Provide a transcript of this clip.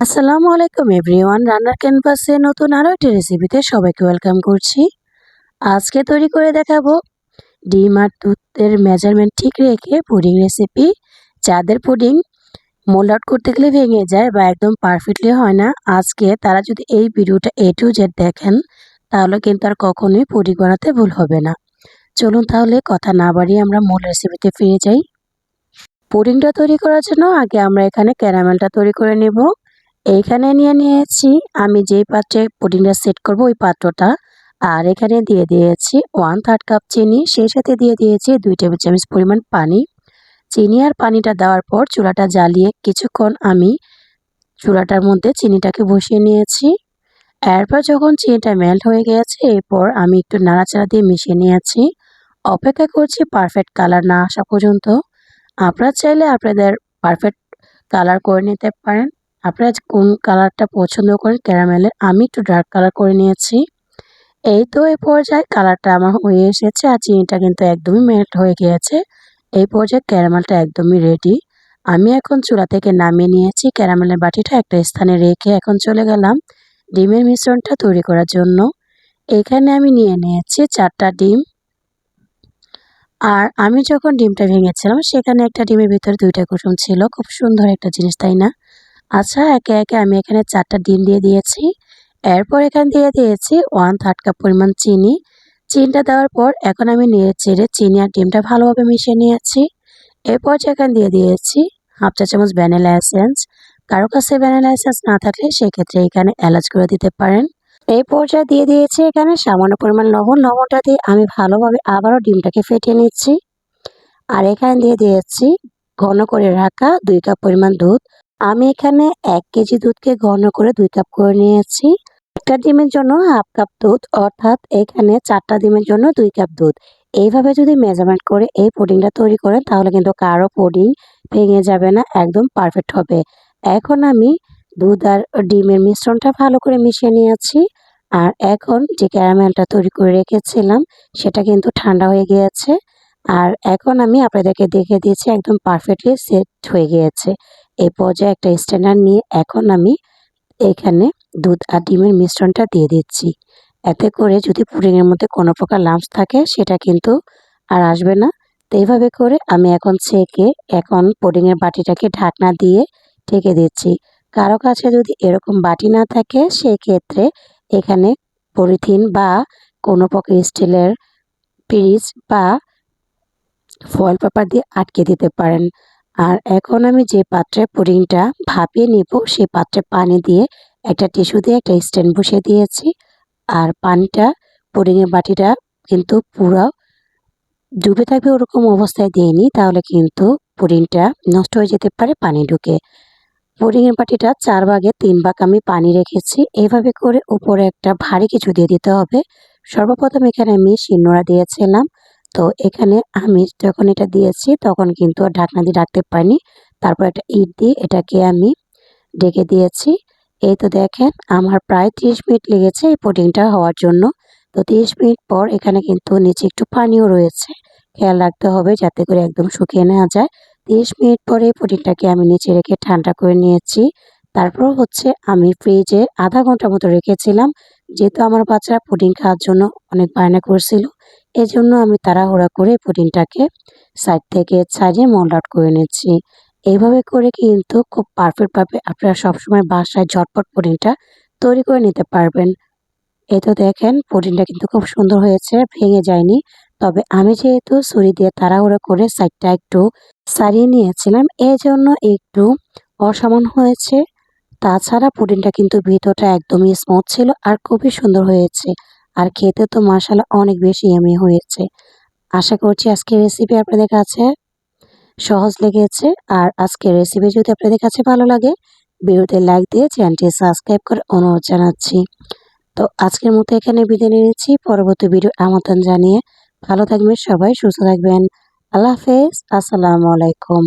আসসালামু আলাইকুম এভরিওয়ান, রান্নার ক্যানভাসে নতুন আরও একটি রেসিপিতে সবাইকে ওয়েলকাম করছি। আজকে তৈরি করে দেখাবো ডিম আর দুধের মেজারমেন্ট ঠিক রেখে পুডিং রেসিপি। যাদের পুডিং মোল্ড আউট করতে গেলে ভেঙে যায় বা একদম পারফেক্টলি হয় না, আজকে তারা যদি এই ভিডিওটা A to Z দেখেন তাহলে কিন্তু আর কখনোই পুডিং বানাতে ভুল হবে না। চলুন তাহলে কথা না বাড়িয়ে আমরা মূল রেসিপিতে ফিরে যাই। পুডিংটা তৈরি করার জন্য আগে আমরা এখানে ক্যারামেলটা তৈরি করে নেব। এইখানে নিয়েছি আমি যেই পাত্রে পুডিংটা সেট করব ওই পাত্রটা। আর এখানে দিয়ে দিয়েছি 1/3 কাপ চিনি, সেই সাথে দিয়ে দিয়েছি 2 টেবিল চামচ পরিমাণ পানি। চিনি আর পানিটা দেওয়ার পর চুলাটা জ্বালিয়ে কিছুক্ষণ আমি চুলাটার মধ্যে চিনিটাকে বসিয়ে নিয়েছি। এরপর যখন চিনিটা মেল্ট হয়ে গেছে, এরপর আমি একটু নাড়াচাড়া দিয়ে মিশিয়ে নিয়েছি। অপেক্ষা করছি পারফেক্ট কালার না আসা পর্যন্ত। আপনারা চাইলে আপনাদের পারফেক্ট কালার করে নিতে পারেন। আপনারা কোন কালারটা পছন্দ করেন ক্যারামেলের, আমি একটু ডার্ক কালার করে নিয়েছি। এই তো এই পর্যায়ে কালারটা আমার হয়ে এসেছে আর চিনিটা কিন্তু একদমই মেল্ট হয়ে গিয়েছে। এই পর্যায়ে ক্যারামেলটা একদমই রেডি। আমি এখন চুলা থেকে নামিয়ে নিয়েছি। ক্যারামেলের বাটিটা একটা স্থানে রেখে এখন চলে গেলাম ডিমের মিশ্রণটা তৈরি করার জন্য। এখানে আমি নিয়ে নিয়েছি 4টা ডিম। আর আমি যখন ডিমটা ভেঙেছিলাম সেখানে একটা ডিমের ভিতরে 2টা কুসুম ছিল। খুব সুন্দর একটা জিনিস, তাই না? আচ্ছা, একে একে আমি এখানে 4টা ডিম দিয়ে দিয়েছি। এরপর এখানে দিয়ে দিয়েছি 1/3 কাপ পরিমাণ চিনি। চিনিটা দেওয়ার পর এখন আমি নেড়ে চেড়ে চিনি আর ডিমটা ভালোভাবে মিশিয়ে নিয়েছি। এরপর এখানে দিয়ে দিয়েছি 1/2 চা চামচ ভ্যানিলা এসেন্স। কারো কাছে ভ্যানিলা এসেন্স না থাকলে সেক্ষেত্রে এখানে এলাচ গুঁড়ো দিতে পারেন। এই পর্যায়ে দিয়ে দিয়েছি এখানে সামান্য পরিমাণ লবণ। লবণটা দিয়ে আমি ভালোভাবে আবারও ডিমটাকে ফেটিয়ে নিচ্ছি। আর এখানে দিয়ে দিয়েছি ঘন করে রাখা 2 কাপ পরিমাণ দুধ। আমি এখানে 1 কেজি দুধকে ঘন করে 2 কাপ করে নিয়েছি। একটা ডিমের জন্য 1/2 কাপ দুধ, অর্থাৎ এখানে 4টা ডিমের জন্য 2 কাপ দুধ। এইভাবে যদি মেজারমেন্ট করে এই পুডিংটা তৈরি করেন তাহলে কিন্তু কারো পুডিং ভেঙে যাবে না, একদম পারফেক্ট হবে। এখন আমি দুধ আর ডিমের মিশ্রণটা ভালো করে মিশিয়ে নিয়েছি। আর এখন যে ক্যারামেলটা তৈরি করে রেখেছিলাম সেটা কিন্তু ঠান্ডা হয়ে গিয়েছে। আর এখন আমি আপনাদেরকে দেখে দিয়েছি একদম পারফেক্টলি সেট হয়ে গিয়েছে। এই পর্যায়ে একটা স্ট্যান্ডার নিয়ে এখন আমি এখানে দুধ আর ডিমের মিশ্রণটা দিয়ে দিচ্ছি। এতে করে যদি পুডিংয়ের মধ্যে কোনো প্রকার লাম্পস থাকে সেটা কিন্তু আর আসবে না। তো এইভাবে করে আমি এখন ছেঁকে এখন পুডিংয়ের বাটিটাকে ঢাকনা দিয়ে ঢেকে দিচ্ছি। কারো কাছে যদি এরকম বাটি না থাকে সেক্ষেত্রে এখানে পলিথিন বা কোনো প্রকার স্টিলের পিরিচ বা ফয়েল পেপার দিয়ে আটকে দিতে পারেন। আর এখন আমি যে পাত্রে পুডিংটা ভাপিয়ে নিব সেই পাত্রে পানি দিয়ে একটা টিস্যু দিয়ে একটা স্ট্যান্ড বসিয়ে দিয়েছি। আর পানিটা পুডিংয়ের বাটিটা কিন্তু পুরো ডুবে থাকবে ওরকম অবস্থায় দিইনি, তাহলে কিন্তু পুডিংটা নষ্ট হয়ে যেতে পারে পানি ঢুকে। পুডিংয়ের বাটিটা 4 ভাগে 3 ভাগ আমি পানি রেখেছি। এইভাবে করে উপরে একটা ভারী কিছু দিয়ে দিতে হবে। সর্বপ্রথম এখানে আমি শিলনোড়া দিয়েছিলাম। তো এখানে আমি যখন এটা দিয়েছি তখন কিন্তু ঢাকনা দিয়ে ঢাকতে পারিনি। তারপর একটা ইট দিয়ে এটাকে আমি ঢেকে দিয়েছি। এই তো দেখেন আমার প্রায় 30 মিনিট লেগেছে এই পুডিংটা হওয়ার জন্য। তো 30 মিনিট পর এখানে কিন্তু নিচে একটু পানিও রয়েছে। খেয়াল রাখতে হবে যাতে করে একদম শুকিয়ে না যায়। 30 মিনিট পরে পুডিংটাকে আমি নিচে রেখে ঠান্ডা করে নিয়েছি। তারপর হচ্ছে আমি ফ্রিজে আধা ঘন্টার মতো রেখেছিলাম। যেহেতু আমার বাচ্চারা পুডিং খাওয়ার জন্য অনেক বায়না করছিল, এজন্য আমি তাড়াহুড়া করে পুডিংটাকে সাইড থেকে ছাড়িয়ে মোল্ড আউট করে নিচ্ছি। এইভাবে করে কিন্তু খুব পারফেক্টভাবে আপনারা সবসময় বাসায় ঝটপট পুডিংটা তৈরি করে নিতে পারবেন। এই তো দেখেন পুডিংটা কিন্তু খুব সুন্দর হয়েছে, ভেঙে যায়নি। তবে আমি যেহেতু ছুরি দিয়ে তাড়াহুড়ো করে সাইডটা একটু ছাড়িয়ে নিয়েছিলাম, এজন্য একটু অসমান হয়েছে। তাছাড়া পুডিংটা কিন্তু ভিতরটা একদমই স্মুথ ছিল আর খুবই সুন্দর হয়েছে। আর খেতে তো মাশাআল্লাহ অনেক বেশি ইয়াম্মি হয়েছে। আশা করছি আজকের রেসিপি আপনাদের কাছে সহজ লেগেছে। আর আজকের রেসিপি যদি আপনাদের কাছে ভালো লাগে, ভিডিওতে লাইক দিয়ে চ্যানেলটি সাবস্ক্রাইব করে অনুরোধ জানাচ্ছি। তো আজকের মতো এখানে বিদায় নিচ্ছি। পরবর্তী ভিডিও আমন্ত্রণ জানিয়ে ভালো থাকবেন সবাই, সুস্থ থাকবেন। আল্লাহ হাফেজ। আসসালামু আলাইকুম।